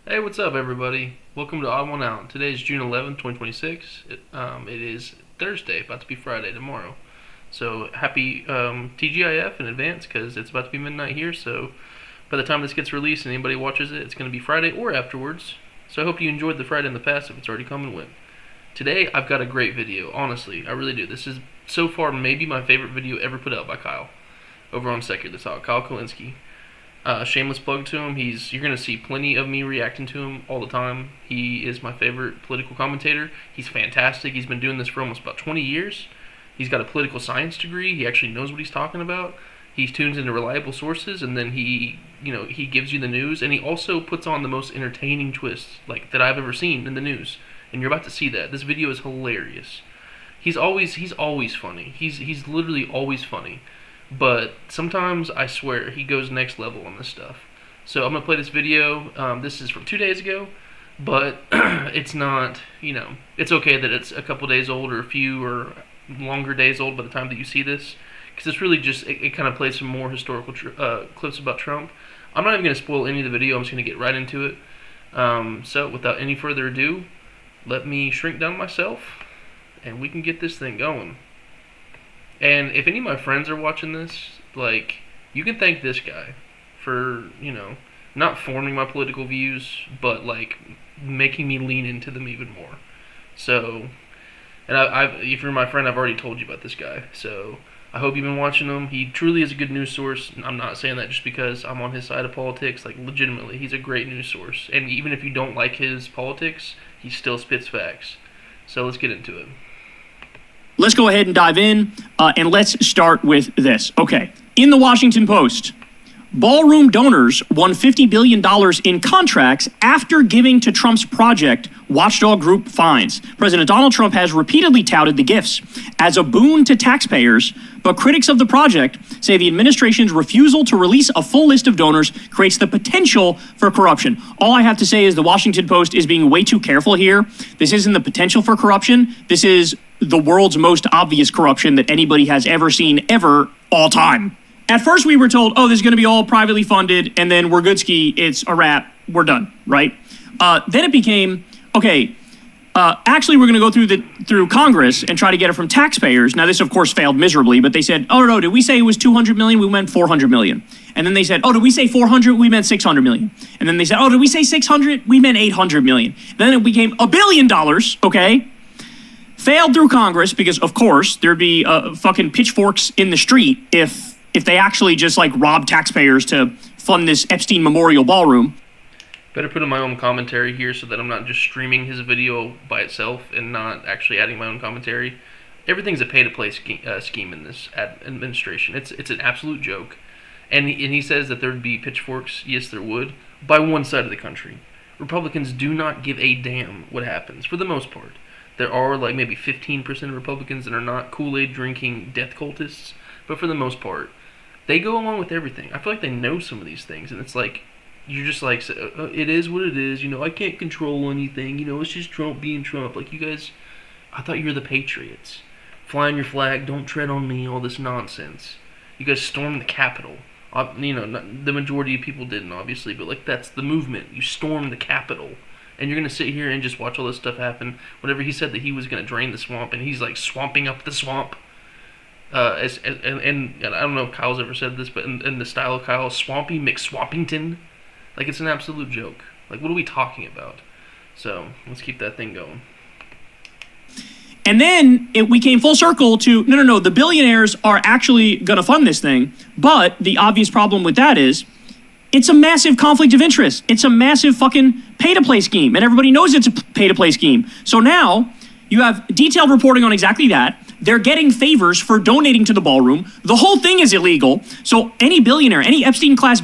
Hey, what's up, everybody? Welcome to Odd One Out. Today is June 11th, 2026. It is Thursday, about to be Friday tomorrow. So, happy TGIF in advance, because it's about to be midnight here, so by the time this gets released and anybody watches it, it's going to be Friday or afterwards. So I hope you enjoyed the Friday in the past if it's already come and went. Today, I've got a great video, honestly, I really do. This is, so far, maybe my favorite video ever put out by Kyle, over on Secular Talk, Kyle Kulinski. Shameless plug to him. You're going to see plenty of me reacting to him all the time. He is my favorite political commentator. He's fantastic. He's been doing this for almost about 20 years. He's got a political science degree. He actually knows what he's talking about. He tunes into reliable sources, and then he gives you the news, and he also puts on the most entertaining twists that I've ever seen in the news. And you're about to see that. This video is hilarious. He's always funny. He's literally always funny. But sometimes, I swear, he goes next level on this stuff. So I'm going to play this video. This is from 2 days ago, but it's not, it's okay that it's a couple days old or a few or longer days old by the time that you see this. Because it's really just, it kind of plays some more historical clips about Trump. I'm not even going to spoil any of the video. I'm just going to get right into it. So without any further ado, let me shrink down myself, and we can get this thing going. And if any of my friends are watching this, you can thank this guy for, not forming my political views, but, making me lean into them even more. So, and if you're my friend, I've already told you about this guy. So, I hope you've been watching him. He truly is a good news source. I'm not saying that just because I'm on his side of politics. Legitimately, he's a great news source. And even if you don't like his politics, he still spits facts. So, let's get into it. Let's go ahead and dive in, and let's start with this. Okay, in the Washington Post, ballroom donors won $50 billion in contracts after giving to Trump's project, watchdog group finds. President Donald Trump has repeatedly touted the gifts as a boon to taxpayers, but critics of the project say the administration's refusal to release a full list of donors creates the potential for corruption. All I have to say is the Washington Post is being way too careful here. This isn't the potential for corruption. This is the world's most obvious corruption that anybody has ever seen, ever, all time. At first we were told, oh, this is going to be all privately funded, and then we're good ski, it's a wrap, we're done, right? Then it became, okay, actually we're going to go through Congress and try to get it from taxpayers. Now this of course failed miserably, but they said, oh no, did we say it was 200 million? We meant 400 million. And then they said, oh, did we say 400? We meant 600 million. And then they said, oh, did we say 600? We meant 800 million. Then it became $1 billion, okay? Failed through Congress because, of course, there'd be fucking pitchforks in the street if they actually just rob taxpayers to fund this Epstein Memorial Ballroom. Better put in my own commentary here so that I'm not just streaming his video by itself and not actually adding my own commentary. Everything's a pay-to-play scheme in this administration. It's an absolute joke. And he says that there'd be pitchforks. Yes, there would. By one side of the country. Republicans do not give a damn what happens, for the most part. There are maybe 15% of Republicans that are not Kool-Aid drinking death cultists, but for the most part, they go along with everything. I feel like they know some of these things, and it's you're just it is what it is, I can't control anything, it's just Trump being Trump. You guys, I thought you were the Patriots. Flying your flag, don't tread on me, all this nonsense. You guys stormed the Capitol. The majority of people didn't, obviously, but that's the movement. You stormed the Capitol. And you're going to sit here and just watch all this stuff happen. Whenever he said that he was going to drain the swamp, and he's swamping up the swamp. And I don't know if Kyle's ever said this, but in the style of Kyle, Swampy McSwampington. It's an absolute joke. What are we talking about? So, let's keep that thing going. And then we came full circle to, no, the billionaires are actually going to fund this thing. But the obvious problem with that is, it's a massive conflict of interest. It's a massive fucking pay-to-play scheme, and everybody knows it's a pay-to-play scheme. So now you have detailed reporting on exactly that. They're getting favors for donating to the ballroom. The whole thing is illegal. So any billionaire, any Epstein class...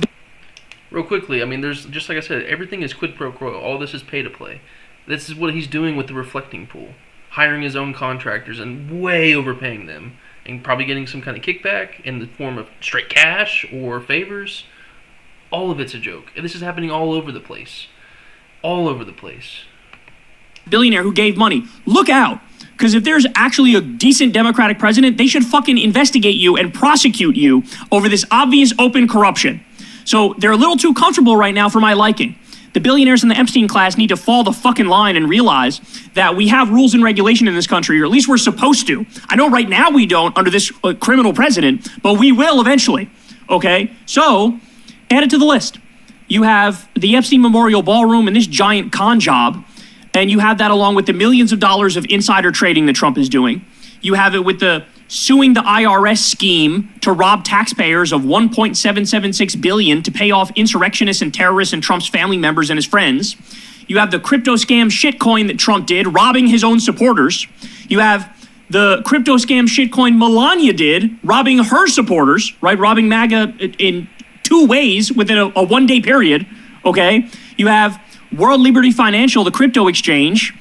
Real quickly, there's, just like I said, everything is quid pro quo. All this is pay-to-play. This is what he's doing with the reflecting pool. Hiring his own contractors and way overpaying them. And probably getting some kind of kickback in the form of straight cash or favors. All of it's a joke. And this is happening all over the place. All over the place. Billionaire who gave money. Look out. Because if there's actually a decent Democratic president, they should fucking investigate you and prosecute you over this obvious open corruption. So they're a little too comfortable right now for my liking. the billionaires in the Epstein class need to fall the fucking line and realize that we have rules and regulation in this country, or at least we're supposed to. I know right now we don't under this criminal president, but we will eventually, okay? So, add it to the list. You have the Epstein Memorial Ballroom and this giant con job, and you have that along with the millions of dollars of insider trading that Trump is doing. You have it with the suing the IRS scheme to rob taxpayers of $1.776 billion to pay off insurrectionists and terrorists and Trump's family members and his friends. You have the crypto scam shitcoin that Trump did, robbing his own supporters. You have the crypto scam shitcoin Melania did, robbing her supporters, right? Robbing MAGA in 2 ways within a 1-day period, okay? You have World Liberty Financial, the crypto exchange.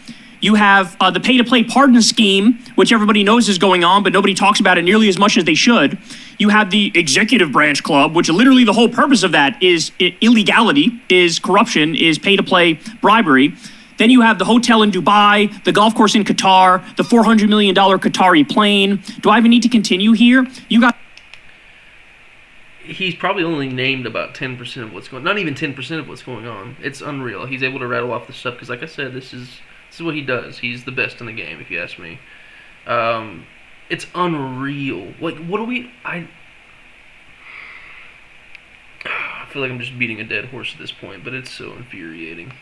You have the pay-to-play pardon scheme, which everybody knows is going on, but nobody talks about it nearly as much as they should. You have the executive branch club, which literally the whole purpose of that is illegality, is corruption, is pay-to-play bribery. Then you have the hotel in Dubai, the golf course in Qatar, the $400 million Qatari plane. Do I even need to continue here? You got... He's probably only named about 10% of what's going on. Not even 10% of what's going on. It's unreal. He's able to rattle off the stuff because, like I said, this is what he does. He's the best in the game, if you ask me. It's unreal. Like, what do we... I feel like I'm just beating a dead horse at this point, but it's so infuriating.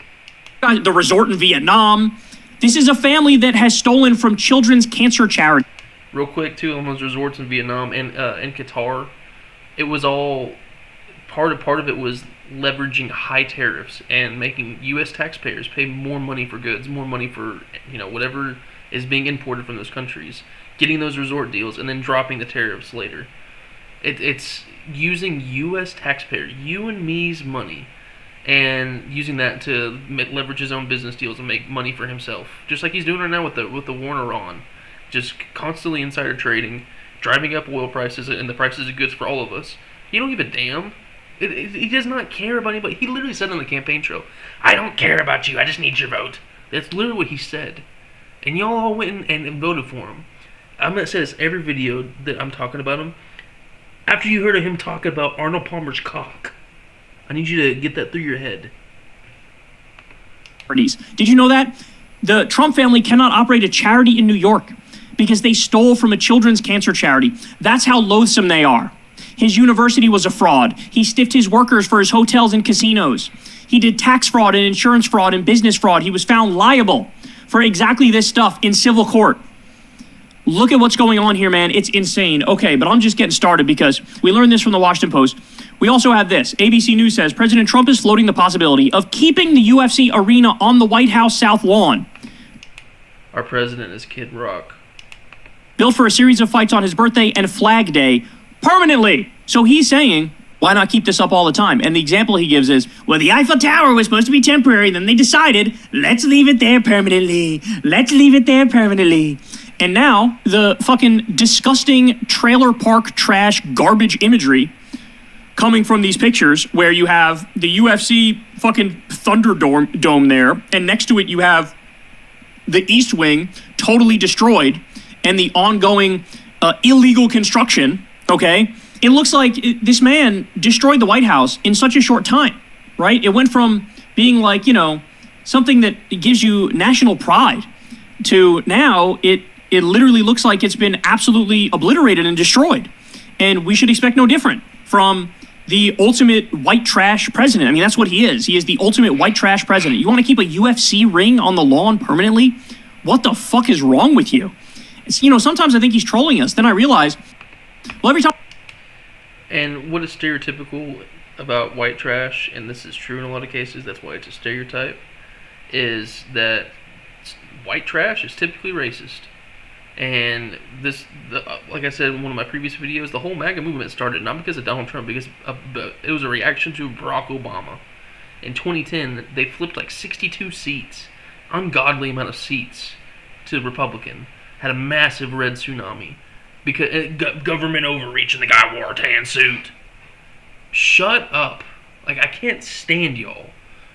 The resort in Vietnam. This is a family that has stolen from children's cancer charity. Real quick, too, on those resorts in Vietnam and in Qatar, it was all... Part of it was leveraging high tariffs and making U.S. taxpayers pay more money for goods, more money for, whatever is being imported from those countries, getting those resort deals, and then dropping the tariffs later. It's using U.S. taxpayer, you and me's money, and using that to leverage his own business deals and make money for himself, just like he's doing right now with the war in Iran, just constantly insider trading, driving up oil prices and the prices of goods for all of us. You don't give a damn. He does not care about anybody. He literally said on the campaign trail, "I don't care about you. I just need your vote." That's literally what he said. And y'all all went and voted for him. I'm going to say this every video that I'm talking about him. After you heard of him talking about Arnold Palmer's cock, I need you to get that through your head. Did you know that? The Trump family cannot operate a charity in New York because they stole from a children's cancer charity. That's how loathsome they are. His university was a fraud. He stiffed his workers for his hotels and casinos. He did tax fraud and insurance fraud and business fraud. He was found liable for exactly this stuff in civil court. Look at what's going on here, man. It's insane. Okay, but I'm just getting started because we learned this from the Washington Post. We also have this. ABC News says President Trump is floating the possibility of keeping the UFC arena on the White House South Lawn. Our president is Kid Rock. Built for a series of fights on his birthday and Flag Day permanently. So he's saying, why not keep this up all the time? And the example he gives is, well, the Eiffel Tower was supposed to be temporary. Then they decided, let's leave it there permanently. Let's leave it there permanently. And now the fucking disgusting trailer park trash garbage imagery coming from these pictures where you have the UFC fucking Thunderdome there. And next to it, you have the East Wing totally destroyed and the ongoing illegal construction. Okay, it looks like this man destroyed the White House in such a short time, right? It went from being like, something that gives you national pride to now it literally looks like it's been absolutely obliterated and destroyed. And we should expect no different from the ultimate white trash president. I mean, that's what he is. He is the ultimate white trash president. You want to keep a UFC ring on the lawn permanently? What the fuck is wrong with you? Sometimes I think he's trolling us. Then I realize, well, every time. And what is stereotypical about white trash, and this is true in a lot of cases, that's why it's a stereotype, is that white trash is typically racist. And like I said in one of my previous videos, the whole MAGA movement started not because of Donald Trump, because it was a reaction to Barack Obama. In 2010, they flipped like 62 seats, ungodly amount of seats, to Republican. Had a massive red tsunami. Because government overreach and the guy wore a tan suit. Shut up. Like, I can't stand y'all.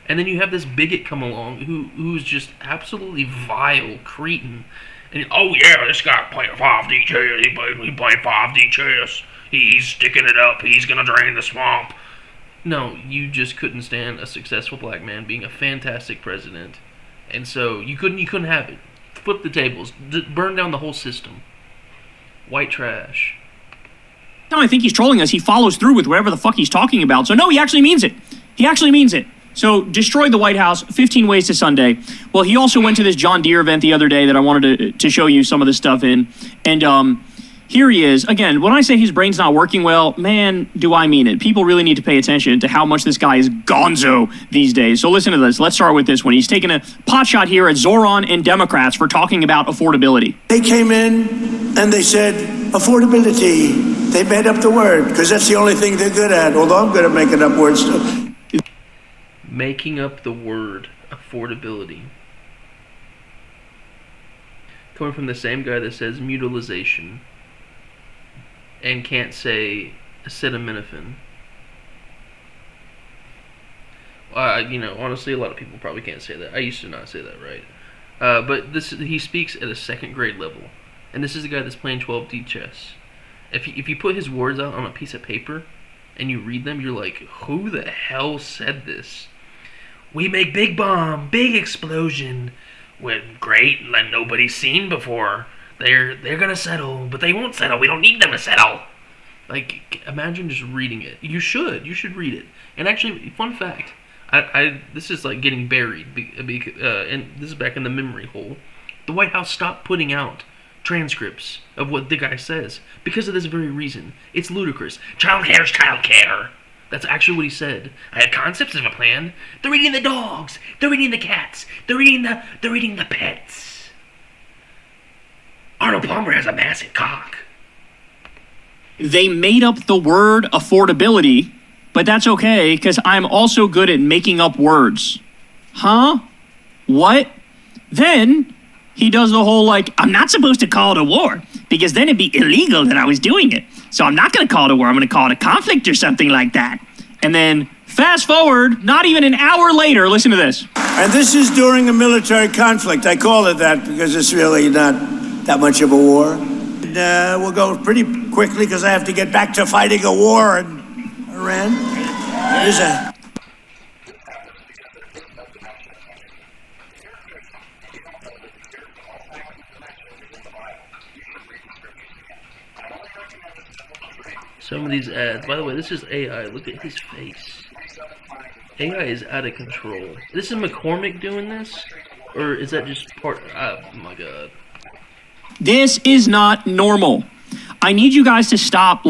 And then you have this bigot come along who's just absolutely vile, cretin. And, oh yeah, this guy playing 5D chess. He playing 5D chess. He's sticking it up. He's going to drain the swamp. No, you just couldn't stand a successful black man being a fantastic president, and so you couldn't have it. Flip the tables, burn down the whole system. White trash. No, I think he's trolling us. He follows through with whatever the fuck he's talking about. So no, he actually means it. He actually means it. So destroyed the White House, 15 ways to Sunday. Well, he also went to this John Deere event the other day that I wanted to show you some of the stuff in. And here he is. Again, when I say his brain's not working well, man, do I mean it. People really need to pay attention to how much this guy is gonzo these days. So listen to this. Let's start with this one. He's taking a pot shot here at Zoran and Democrats for talking about affordability. They came in and they said, affordability. They made up the word because that's the only thing they're good at, although I'm good at making up words too. Making up the word affordability. Coming from the same guy that says mutilization and can't say acetaminophen. Honestly, a lot of people probably can't say that. I used to not say that right. But he speaks at a second grade level. And this is a guy that's playing 12D chess. If you put his words out on a piece of paper and you read them, you're like, who the hell said this? We make big bomb, big explosion, with great like nobody's seen before. They're gonna settle, but they won't settle. We don't need them to settle. Like, imagine just reading it. You should read it. And actually, fun fact, this is like getting buried, and this is back in the memory hole. The White House stopped putting out transcripts of what the guy says because of this very reason. It's ludicrous. Child care is child care. That's actually what he said. I had concepts of a plan. They're eating the dogs. They're eating the cats. They're eating the pets. Arnold Palmer has a massive cock. They made up the word affordability, but that's okay because I'm also good at making up words. Huh? What? Then he does the whole I'm not supposed to call it a war because then it'd be illegal that I was doing it. So I'm not going to call it a war. I'm going to call it a conflict or something like that. And then fast forward, not even an hour later, listen to this. And this is during a military conflict. I call it that because it's really not that much of a war. And, we'll go pretty quickly because I have to get back to fighting a war in Iran. Here's a... Some of these ads, by the way, this is AI. Look at his face. AI is out of control. This is McCormick doing this? Or is that just part... Oh my god. This is not normal. I need you guys to stop,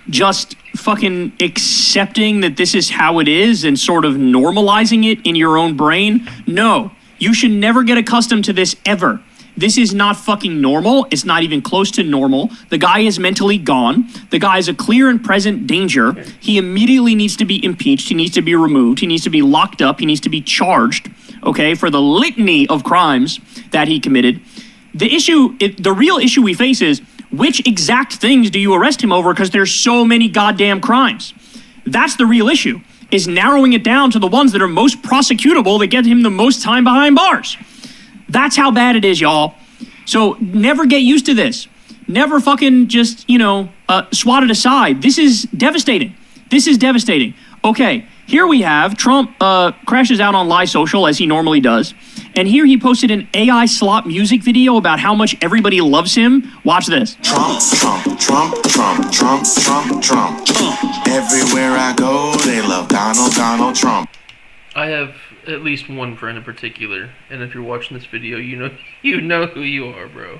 just fucking accepting that this is how it is and sort of normalizing it in your own brain. No, you should never get accustomed to this ever. This is not fucking normal. It's not even close to normal. The guy is mentally gone. The guy is a clear and present danger. He immediately needs to be impeached. He needs to be removed. He needs to be locked up. He needs to be charged, okay, for the litany of crimes that he committed. The real issue we face is which exact things do you arrest him over because there's so many goddamn crimes. That's the real issue, is narrowing it down to the ones that are most prosecutable that get him the most time behind bars. That's how bad it is, y'all. So never get used to this. Never fucking just, swat it aside. This is devastating. This is devastating. Okay, here we have Trump crashes out on Live Social as he normally does. And here he posted an AI slop music video about how much everybody loves him. Watch this. Trump, Trump, Trump, Trump, Trump, Trump, Trump. Everywhere I go, they love Donald Trump. I have at least one friend in particular, and if you're watching this video, you know who you are, bro.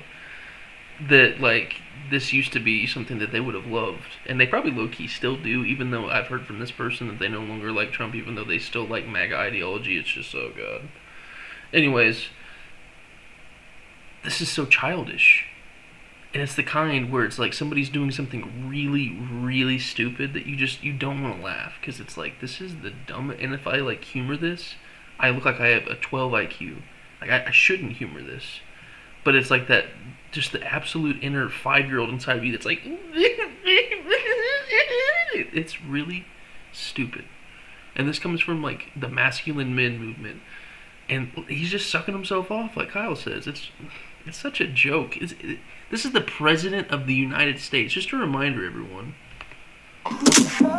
That, this used to be something that they would have loved. And they probably low-key still do, even though I've heard from this person that they no longer like Trump, even though they still like MAGA ideology. It's just, oh god. Anyways, this is so childish. And it's the kind where it's somebody's doing something really, really stupid that you don't want to laugh. Because it's this is the dumbest. And if I, humor this, I look like I have a 12 IQ. I shouldn't humor this. But it's that, just the absolute inner 5-year-old inside of you that's it's really stupid. And this comes from, the masculine men movement. And he's just sucking himself off, like Kyle says. It's such a joke. This is the President of the United States. Just a reminder, everyone.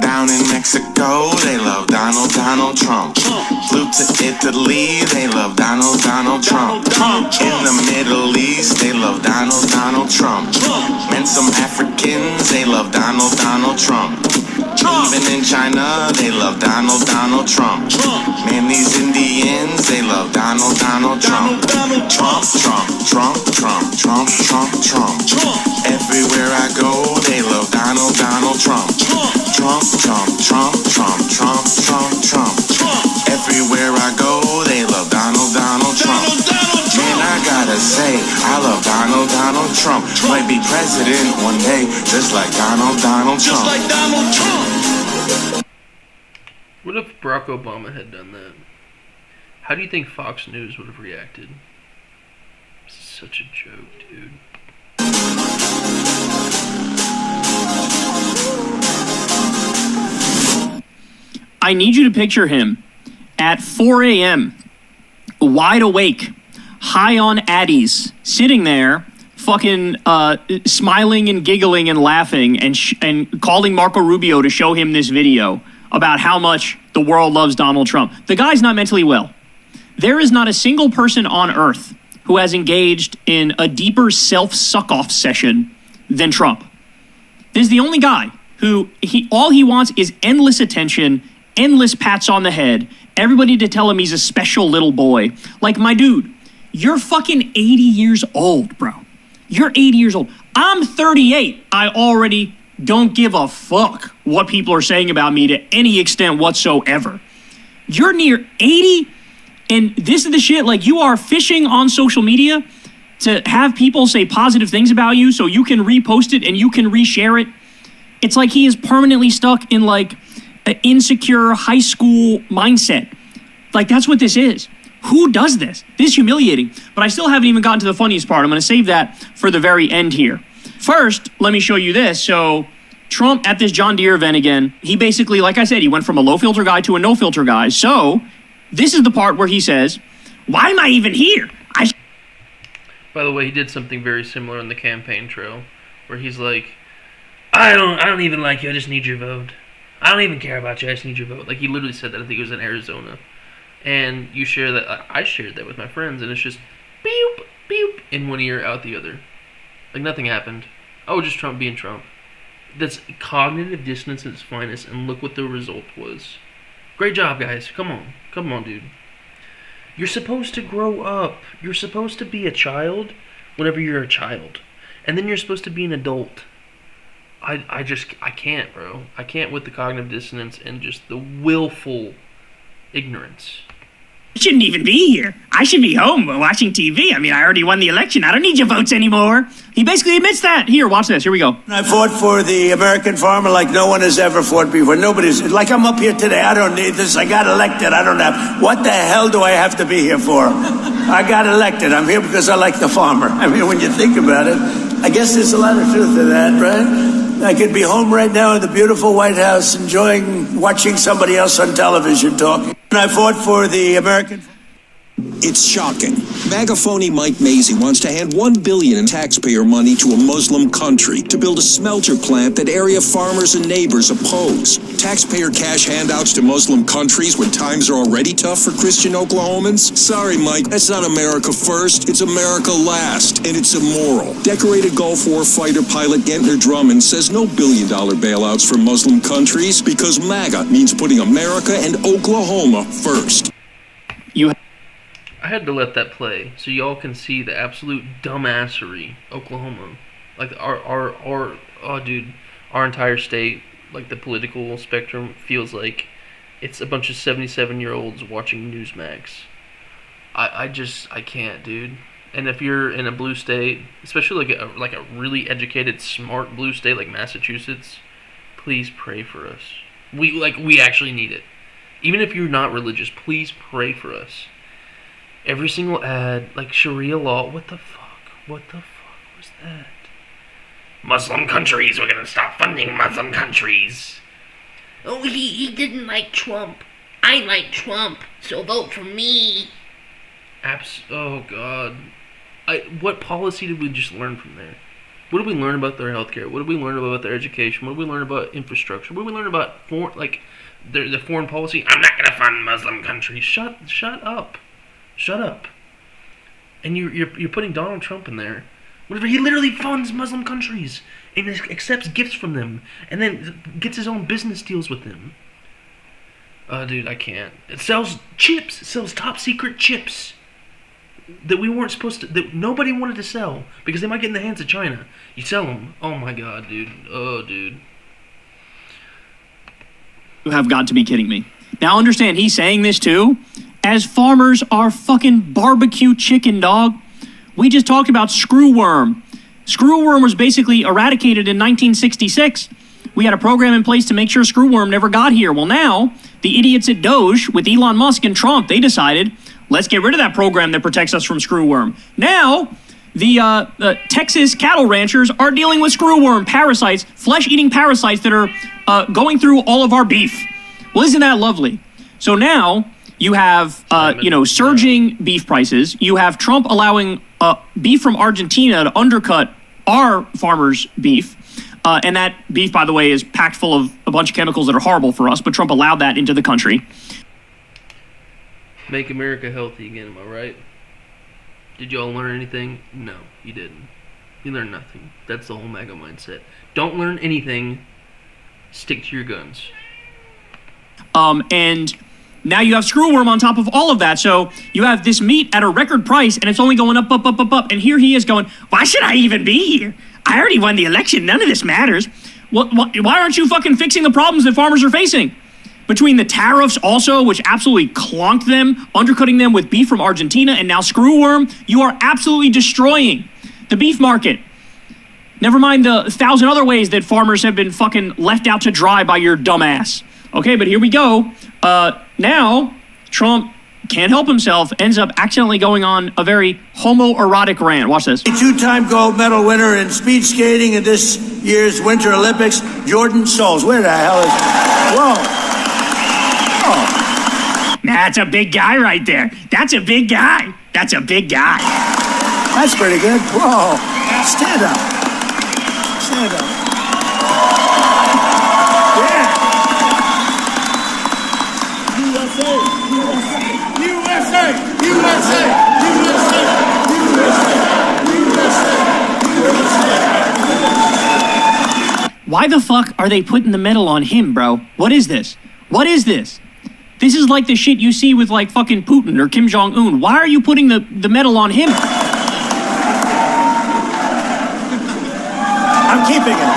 Down in Mexico, they love Donald Trump. Flew to Italy, they love Donald Trump. In the Middle East, they love Donald Trump. And some Africans, they love Donald Trump. Even in China, they love Donald Trump. Man, these Indians, they love Donald Trump. Trump. Everywhere I go, they love Donald Trump. Trump. Everywhere I go, they love Donald Trump. Man, I gotta say, I love Donald Trump. Might be president one day, just like Donald Trump. What if Barack Obama had done that? How do you think Fox News would have reacted? This is such a joke, dude. I need you to picture him at 4 a.m., wide awake, high on Addies, sitting there, fucking smiling and giggling and laughing and calling Marco Rubio to show him this video about how much the world loves Donald Trump. The guy's not mentally well. There is not a single person on earth who has engaged in a deeper self-suck-off session than Trump. This is the only guy who all he wants is endless attention, endless pats on the head, everybody to tell him he's a special little boy. Like, my dude, you're fucking 80 years old, bro. You're 80 years old. I'm 38. I already don't give a fuck what people are saying about me to any extent whatsoever. You're near 80, and this is the shit, like, you are fishing on social media to have people say positive things about you so you can repost it and you can reshare it. It's like he is permanently stuck in, like, an insecure high school mindset. Like, that's what this is. Who does this? This is humiliating. But I still haven't even gotten to the funniest part. I'm going to save that for the very end here. First, let me show you this. So Trump at this John Deere event again, he basically, like I said, he went from a low filter guy to a no filter guy. So this is the part where he says, why am I even here? By the way, he did something very similar on the campaign trail, where he's like, I don't even like you, I just need your vote. I don't even care about you, I just need your vote. Like, he literally said that. I think it was in Arizona. And you share that, I shared that with my friends, and it's just beep, beep, in one ear, out the other. Like, nothing happened. Oh, just Trump being Trump. That's cognitive dissonance at its finest, and look what the result was. Great job, guys. Come on, dude. You're supposed to grow up. You're supposed to be a child whenever you're a child. And then you're supposed to be an adult. I can't, bro. I can't with the cognitive dissonance and just the willful ignorance. I shouldn't even be here. I should be home watching TV. I mean, I already won the election. I don't need your votes anymore. He basically admits that. Here, watch this. Here we go. I fought for the American farmer like no one has ever fought before. Nobody's, like, I'm up here today. I don't need this. I got elected. I don't have, what the hell do I have to be here for? I got elected. I'm here because I like the farmer. I mean, when you think about it, I guess there's a lot of truth to that, right? I could be home right now in the beautiful White House watching somebody else on television talking. I fought for the American... It's shocking. MAGA phony Mike Mazzei wants to hand $1 billion in taxpayer money to a Muslim country to build a smelter plant that area farmers and neighbors oppose. Taxpayer cash handouts to Muslim countries when times are already tough for Christian Oklahomans? Sorry, Mike, that's not America first. It's America last, and it's immoral. Decorated Gulf War fighter pilot Gentner Drummond says no billion-dollar bailouts for Muslim countries because MAGA means putting America and Oklahoma first. I had to let that play so y'all can see the absolute dumbassery Oklahoma. Like, our entire state, like the political spectrum, feels like it's a bunch of 77-year-olds watching Newsmax. I can't, dude. And if you're in a blue state, especially like a really educated, smart blue state like Massachusetts, please pray for us. We actually need it. Even if you're not religious, please pray for us. Every single ad, like Sharia law, what the fuck was that? Muslim countries, we're gonna stop funding Muslim countries. Oh, he didn't like Trump. I like Trump, so vote for me. Oh, God. What policy did we just learn from there? What did we learn about their healthcare? What did we learn about their education? What did we learn about infrastructure? What did we learn about the foreign policy? I'm not gonna fund Muslim countries. Shut up, shut up. And you're putting Donald Trump in there. Whatever, he literally funds Muslim countries and accepts gifts from them, and then gets his own business deals with them. Dude, I can't. It sells chips. It sells top secret chips that we weren't supposed to, that nobody wanted to sell because they might get in the hands of China. You sell them. Oh my god, dude. Oh, dude. You have got to be kidding me. Now understand, he's saying this too, as farmers are fucking barbecue chicken, dog. We just talked about screwworm. Screwworm was basically eradicated in 1966. We had a program in place to make sure screwworm never got here. Well, now, the idiots at Doge with Elon Musk and Trump, they decided, let's get rid of that program that protects us from screwworm. Now, the Texas cattle ranchers are dealing with screwworm parasites, flesh-eating parasites that are going through all of our beef. Well, isn't that lovely? So now you have, surging beef prices. You have Trump allowing beef from Argentina to undercut our farmers' beef. And that beef, by the way, is packed full of a bunch of chemicals that are horrible for us, but Trump allowed that into the country. Make America healthy again, am I right? Did y'all learn anything? No, you didn't. You learned nothing. That's the whole MAGA mindset. Don't learn anything. Stick to your guns. And now you have screwworm on top of all of that. So you have this meat at a record price, and it's only going up, up, up, up, up. And here he is going, why should I even be here? I already won the election. None of this matters. Why aren't you fucking fixing the problems that farmers are facing? Between the tariffs also, which absolutely clonked them, undercutting them with beef from Argentina, and now screwworm, you are absolutely destroying the beef market. Never mind the 1,000 other ways that farmers have been fucking left out to dry by your dumbass. Okay, but here we go. Now, Trump can't help himself, ends up accidentally going on a very homoerotic rant. Watch this. Two-time gold medal winner in speed skating in this year's Winter Olympics, Jordan Scholes. Where the hell is... Whoa. That's a big guy right there. That's a big guy. That's a big guy. That's pretty good. Whoa. Stand up. Stand up. Yeah. USA. USA. USA. USA. USA. Why the fuck are they putting the medal on him, bro? What is this? What is this? This is like the shit you see with like fucking Putin or Kim Jong-un. Why are you putting the medal on him? I'm keeping it.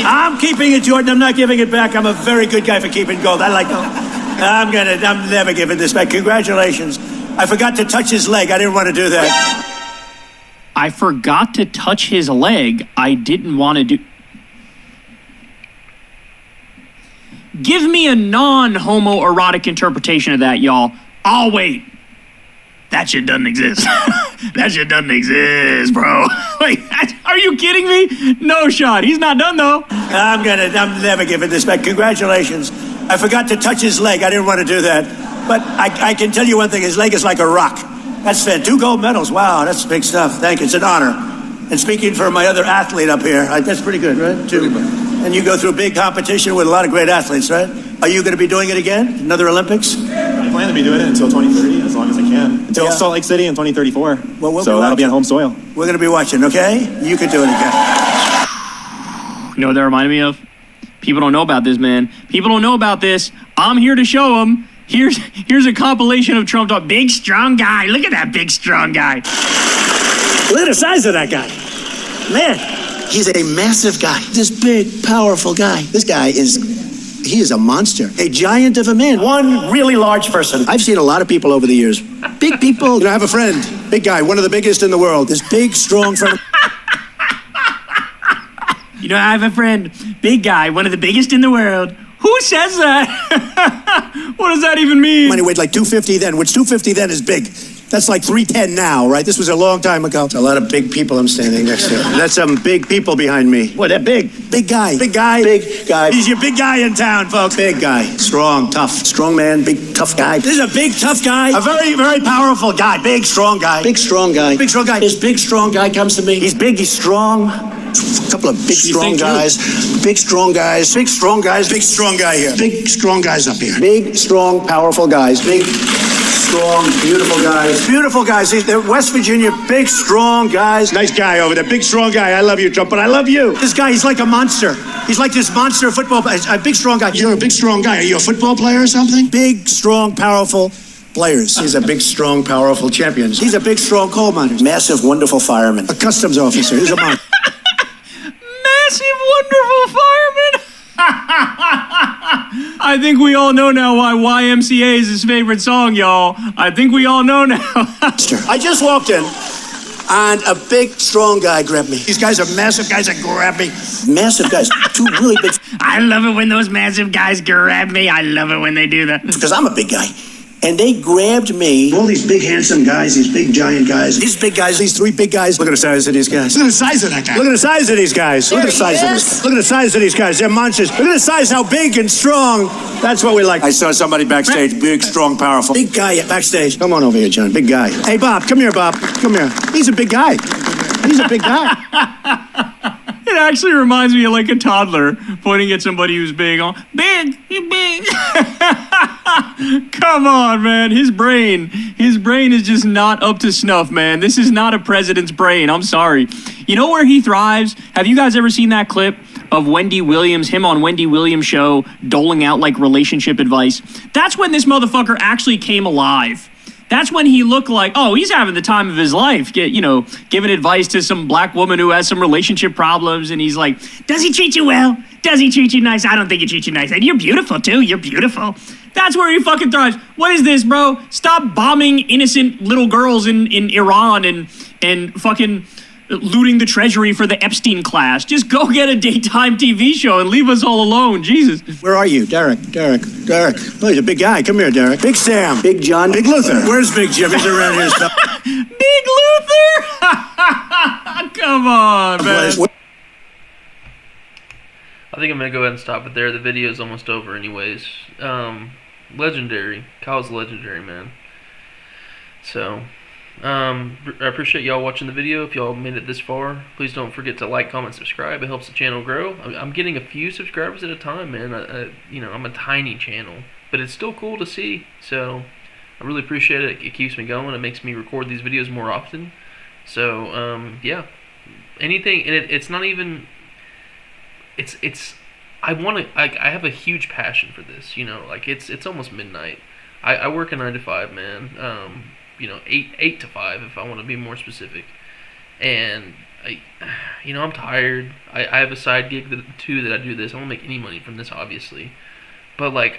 I'm keeping it, Jordan. I'm not giving it back. I'm a very good guy for keeping gold. I'm never giving this back. Congratulations. I forgot to touch his leg. I didn't want to do that. I forgot to touch his leg. I didn't want to do... Give me a non-homoerotic interpretation of that, y'all. I'll wait. That shit doesn't exist. That shit doesn't exist, bro. Like, are you kidding me? No shot. He's not done, though. I'm never giving this back. Congratulations. I forgot to touch his leg. I didn't want to do that. But I can tell you one thing. His leg is like a rock. That's fair. 2 gold medals. Wow, that's big stuff. Thank you. It's an honor. And speaking for my other athlete up here, that's pretty good, right? 2. And you go through big competition with a lot of great athletes, right? Are you going to be doing it again? Another Olympics? I plan to be doing it until 2030, as long as I can. Until Salt Lake City in 2034. Well, so that'll be on home soil. We're going to be watching, okay? You can do it again. You know what that reminded me of? People don't know about this, man. People don't know about this. I'm here to show them. Here's a compilation of Trump talk. Big, strong guy. Look at that big, strong guy. Look at the size of that guy. Man. He's a massive guy. This big, powerful guy. This guy he is a monster. A giant of a man. One really large person. I've seen a lot of people over the years. Big people. You know, I have a friend. Big guy. One of the biggest in the world. This big, strong friend. You know, I have a friend. Big guy. One of the biggest in the world. Who says that? What does that even mean? When he weighed like 250 then, which 250 then is big. That's like 310 now, right? This was a long time ago. It's a lot of big people I'm standing next to. That's some big people behind me. What, they're big? Big guy. Big guy. Big guy. He's your big guy in town, folks. Big guy. Strong, tough. Strong man, big, tough guy. This is a big, tough guy. A very, very powerful guy. Big, strong guy. Big, strong guy. Big, strong guy. This big, strong guy comes to me. He's big, he's strong. A couple of big, strong guys. Big, strong guys. Big, strong guys. Big, strong guy here. Big, strong guys up here. Big, strong, powerful guys. Big, strong, beautiful guys. Beautiful guys. They're West Virginia, big, strong guys. Nice guy over there. Big, strong guy. I love you, Trump, but I love you. This guy, he's like a monster. He's like this monster football player. A big, strong guy. You're a big, strong guy. Are you a football player or something? Big, strong, powerful players. He's a big, strong, powerful champion. He's a big, strong coal miner. Massive, wonderful fireman. A customs officer. He's a monster. Massive, wonderful fireman. I think we all know now why YMCA is his favorite song, y'all. I think we all know now. I just walked in, and a big, strong guy grabbed me. These guys are massive guys that grab me. Massive guys. Two really big. I love it when those massive guys grab me. I love it when they do that. Because I'm a big guy. And they grabbed me. All these big, handsome guys, these big, giant guys. These big guys, these three big guys. Look at the size of these guys. Look at the size of that guy. Look at the size of these guys. Look at the size of this. Look at the size of these guys. They're monsters. Look at the size, how big and strong. That's what we like. I saw somebody backstage, big, strong, powerful. Big guy backstage. Come on over here, John. Big guy. Hey, Bob, come here, Bob. Come here. He's a big guy. He's a big guy. It actually reminds me of like a toddler pointing at somebody who's big. Big, you big. Come on, man. His brain is just not up to snuff, man. This is not a president's brain. I'm sorry. You know where he thrives? Have you guys ever seen that clip of Wendy Williams, him on Wendy Williams' show, doling out like relationship advice? That's when this motherfucker actually came alive. That's when he looked like, oh, he's having the time of his life, giving advice to some black woman who has some relationship problems. And he's like, does he treat you well? Does he treat you nice? I don't think he treats you nice. And you're beautiful, too. You're beautiful. That's where he fucking thrives. What is this, bro? Stop bombing innocent little girls in Iran and fucking looting the treasury for the Epstein class. Just go get a daytime TV show and leave us all alone. Jesus. Where are you? Derek. Oh, he's a big guy. Come here, Derek. Big Sam. Big John. Big Luther. Where's Big Jim? He's around here. Big Luther? Come on, man. I think I'm going to go ahead and stop it there. The video is almost over anyways. Legendary. Kyle's legendary, man. So, I appreciate y'all watching the video. If y'all made it this far, please don't forget to like, comment, subscribe. It helps the channel grow. I'm getting a few subscribers at a time, man. I'm a tiny channel, but it's still cool to see. So I really appreciate it. It keeps me going. It makes me record these videos more often. So yeah, anything, and it's not even. I have a huge passion for this. It's almost midnight. I work a 9 to 5, man. 8 to 5 if I want to be more specific. And I'm tired. I have a side gig that I do this. I don't make any money from this, obviously. But we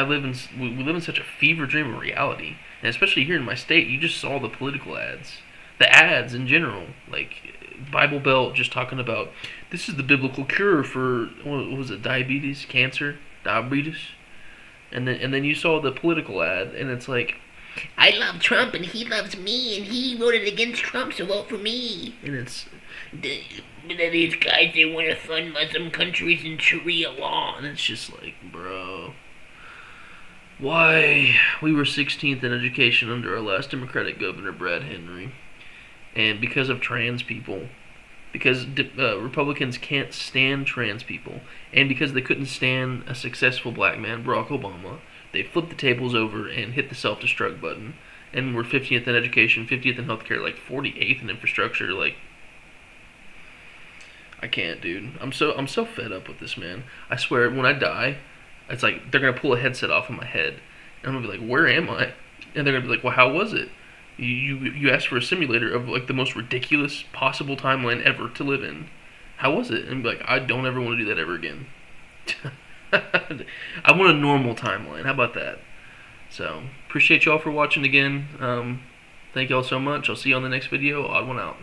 live in such a fever dream of reality, and especially here in my state, you just saw the political ads, the ads in general, like Bible Belt just talking about this is the biblical cure for what was it, diabetes, cancer, diabetes, and then you saw the political ad, and it's like, I love Trump and he loves me and he voted against Trump, so vote for me. and it's These guys, they want to fund Muslim countries and Sharia law. and it's just like, bro, why? We were 16th in education under our last Democratic governor, Brad Henry, and because of trans people, because Republicans can't stand trans people, and because they couldn't stand a successful black man, Barack Obama, they flipped the tables over and hit the self-destruct button, and we're 50th in education, 50th in healthcare, like 48th in infrastructure. Like, I can't, dude. I'm so fed up with this, man. I swear, when I die, it's like they're gonna pull a headset off of my head, and I'm gonna be like, "Where am I?" And they're gonna be like, "Well, how was it? You asked for a simulator of like the most ridiculous possible timeline ever to live in. How was it?" And be like, "I don't ever want to do that ever again." I want a normal timeline. How about that? So, appreciate y'all for watching again. Thank y'all so much. I'll see you on the next video. Odd one out.